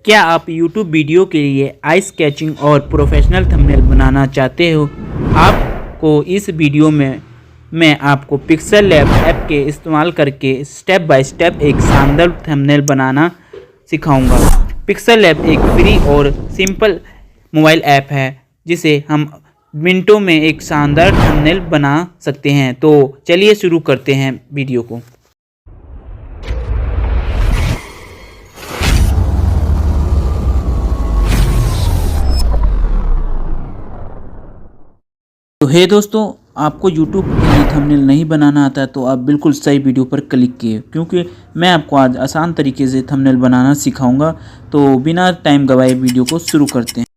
क्या आप YouTube video के लिए आई स्केचिंग और प्रोफेशनल थंबनेल बनाना चाहते हो? आपको इस वीडियो में मैं आपको पिक्सल लैब ऐप के इस्तेमाल करके स्टेप बाय स्टेप एक शानदार थंबनेल बनाना सिखाऊंगा। पिक्सल लैब एक फ्री और सिंपल मोबाइल ऐप है जिसे हम मिनटों में एक शानदार थंबनेल बना सकते हैं। तो चलिए शुरू करते हैं वीडियो को। तो हे दोस्तों, आपको YouTube के लिए थंबनेल नहीं बनाना आता है तो आप बिल्कुल सही वीडियो पर क्लिक किए, क्योंकि मैं आपको आज आसान तरीके से थंबनेल बनाना सिखाऊंगा। तो बिना टाइम गवाए वीडियो को शुरू करते हैं।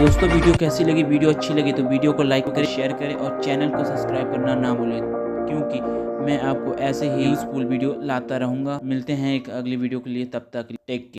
दोस्तों वीडियो कैसी लगी, वीडियो अच्छी लगी तो वीडियो को लाइक करें, शेयर करें और चैनल को सब्सक्राइब करना ना भूलें, क्योंकि मैं आपको ऐसे ही यूज़फुल वीडियो लाता रहूँगा। मिलते हैं एक अगली वीडियो के लिए, तब तक टेक केयर।